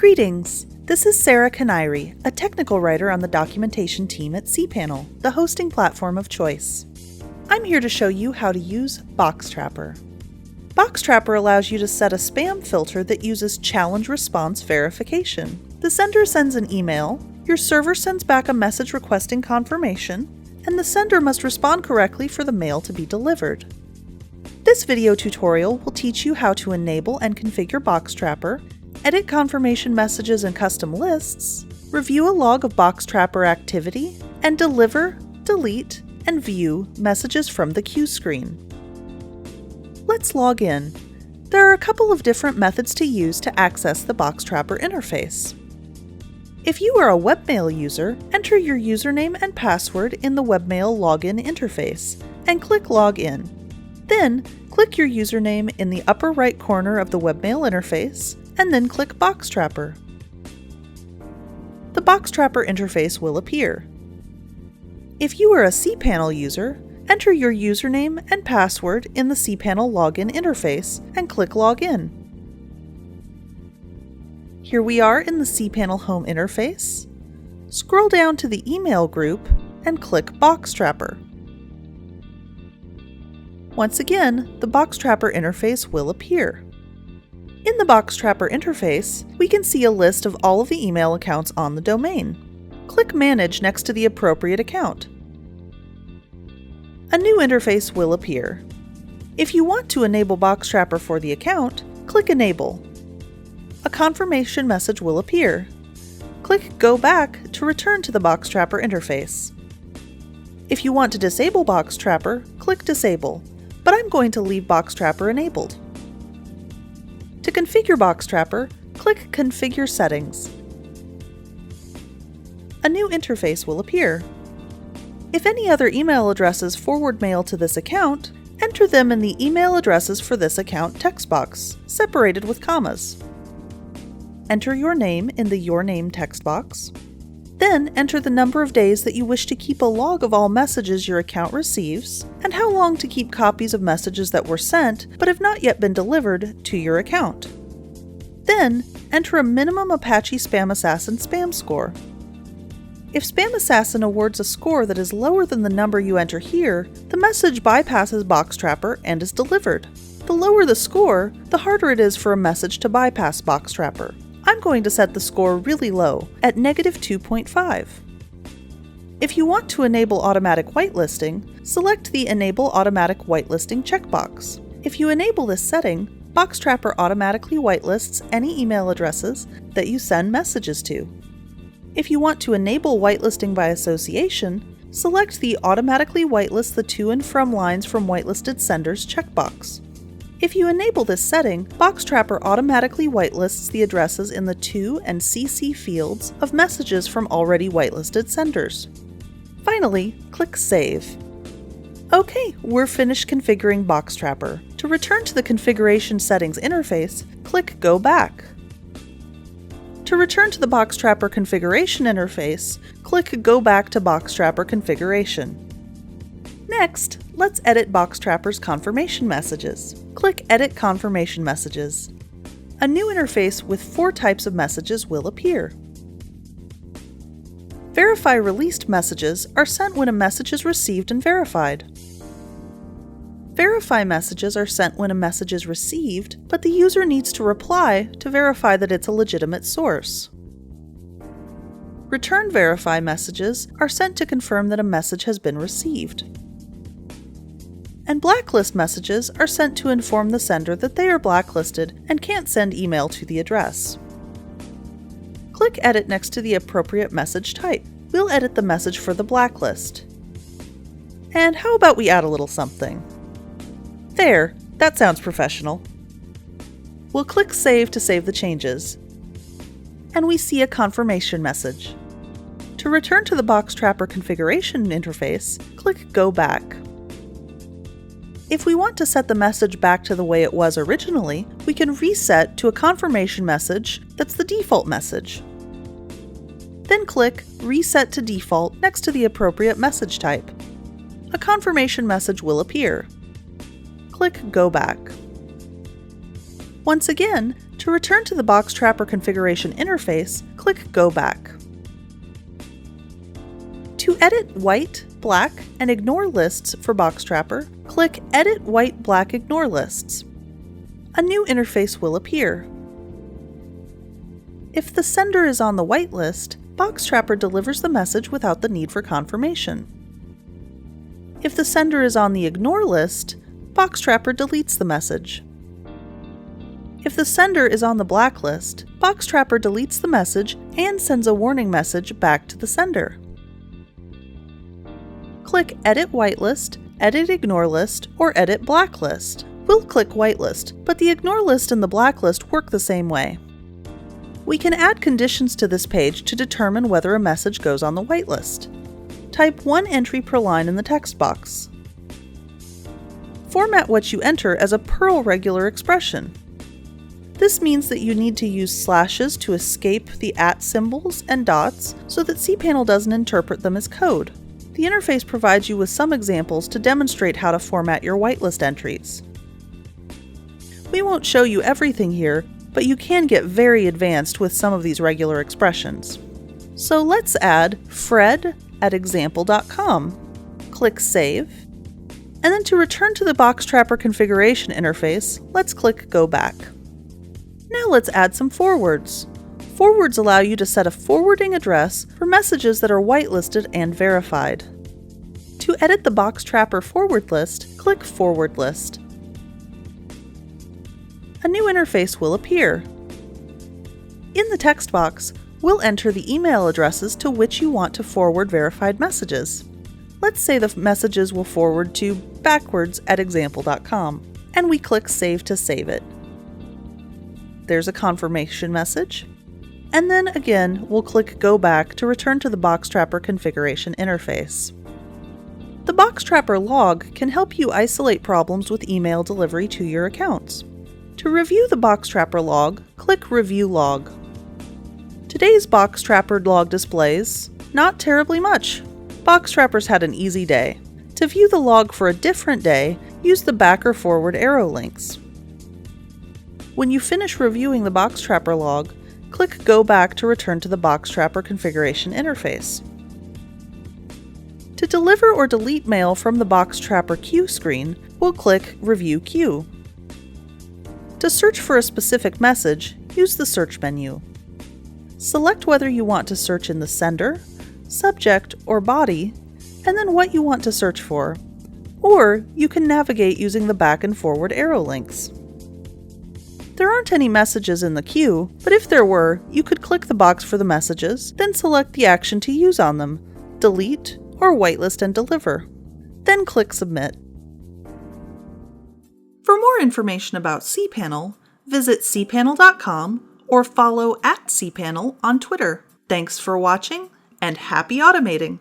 Greetings! This is Sarah Canary, a technical writer on the documentation team at cPanel, the hosting platform of choice. I'm here to show you how to use BoxTrapper. BoxTrapper allows you to set a spam filter that uses challenge response verification. The sender sends an email, your server sends back a message requesting confirmation, and the sender must respond correctly for the mail to be delivered. This video tutorial will teach you how to enable and configure BoxTrapper, edit confirmation messages and custom lists, review a log of BoxTrapper activity, and deliver, delete, and view messages from the queue screen. Let's log in. There are a couple of different methods to use to access the BoxTrapper interface. If you are a webmail user, enter your username and password in the webmail login interface and click Login. Then, click your username in the upper right corner of the webmail interface and then click BoxTrapper. The BoxTrapper interface will appear. If you are a cPanel user, enter your username and password in the cPanel login interface and click Login. Here we are in the cPanel home interface. Scroll down to the email group and click BoxTrapper. Once again, the BoxTrapper interface will appear. In the BoxTrapper interface, we can see a list of all of the email accounts on the domain. Click Manage next to the appropriate account. A new interface will appear. If you want to enable BoxTrapper for the account, click Enable. A confirmation message will appear. Click Go Back to return to the BoxTrapper interface. If you want to disable BoxTrapper, click Disable, but I'm going to leave BoxTrapper enabled. To configure BoxTrapper, click Configure Settings. A new interface will appear. If any other email addresses forward mail to this account, enter them in the Email Addresses for this account text box, separated with commas. Enter your name in the Your Name text box. Then enter the number of days that you wish to keep a log of all messages your account receives, and how long to keep copies of messages that were sent but have not yet been delivered to your account. Then enter a minimum Apache Spam Assassin spam score. If Spam Assassin awards a score that is lower than the number you enter here, the message bypasses BoxTrapper and is delivered. The lower the score, the harder it is for a message to bypass BoxTrapper. I'm going to set the score really low, at -2.5. If you want to enable automatic whitelisting, select the Enable Automatic Whitelisting checkbox. If you enable this setting, BoxTrapper automatically whitelists any email addresses that you send messages to. If you want to enable whitelisting by association, select the Automatically Whitelist the to and from lines from whitelisted senders checkbox. If you enable this setting, BoxTrapper automatically whitelists the addresses in the to and cc fields of messages from already whitelisted senders. Finally, click Save. Okay, we're finished configuring BoxTrapper. To return to the Configuration Settings interface, click Go Back. To return to the BoxTrapper configuration interface, click Go Back to BoxTrapper configuration. Next, let's edit BoxTrapper's confirmation messages. Click Edit Confirmation Messages. A new interface with 4 types of messages will appear. Verify released messages are sent when a message is received and verified. Verify messages are sent when a message is received, but the user needs to reply to verify that it's a legitimate source. Return verify messages are sent to confirm that a message has been received. And blacklist messages are sent to inform the sender that they are blacklisted and can't send email to the address. Click Edit next to the appropriate message type. We'll edit the message for the blacklist. And how about we add a little something? There, that sounds professional. We'll click Save to save the changes. And we see a confirmation message. To return to the BoxTrapper configuration interface, click Go Back. If we want to set the message back to the way it was originally, we can reset to a confirmation message that's the default message. Then click Reset to Default next to the appropriate message type. A confirmation message will appear. Click Go Back. Once again, To return to the BoxTrapper configuration interface, click Go Back. To edit white, black, and ignore lists for BoxTrapper, click Edit White, Black, Ignore Lists. A new interface will appear. If the sender is on the white list, BoxTrapper delivers the message without the need for confirmation. If the sender is on the ignore list, BoxTrapper deletes the message. If the sender is on the blacklist, BoxTrapper deletes the message and sends a warning message back to the sender. Click Edit Whitelist, Edit Ignore List, or Edit Blacklist. We'll click Whitelist, but the ignore list and the blacklist work the same way. We can add conditions to this page to determine whether a message goes on the whitelist. Type 1 entry per line in the text box. Format what you enter as a Perl regular expression. This means that you need to use slashes to escape the @ symbols and dots so that cPanel doesn't interpret them as code. The interface provides you with some examples to demonstrate how to format your whitelist entries. We won't show you everything here, but you can get very advanced with some of these regular expressions. So let's add fred@example.com. Click Save. And then to return to the BoxTrapper configuration interface, let's click Go Back. Now let's add some forwards. Forwards allow you to set a forwarding address for messages that are whitelisted and verified. To edit the BoxTrapper forward list, click Forward List. A new interface will appear. In the text box, we'll enter the email addresses to which you want to forward verified messages. Let's say the messages will forward to backwards@example.com, and we click Save to save it. There's a confirmation message, and then again we'll click Go Back to return to the BoxTrapper configuration interface. The BoxTrapper log can help you isolate problems with email delivery to your accounts. To review the BoxTrapper log, click Review Log. Today's BoxTrapper log displays not terribly much. BoxTrapper's had an easy day. To view the log for a different day, use the back or forward arrow links. When you finish reviewing the BoxTrapper log, click Go Back to return to the BoxTrapper configuration interface. To deliver or delete mail from the BoxTrapper queue screen, we'll click Review Queue. To search for a specific message, use the search menu. Select whether you want to search in the sender, subject, or body, and then what you want to search for. Or you can navigate using the back and forward arrow links. There aren't any messages in the queue, but if there were, you could click the box for the messages, then select the action to use on them, delete, or whitelist and deliver. Then click Submit. For more information about cPanel, visit cPanel.com or follow @cPanel on Twitter. Thanks for watching, and happy automating!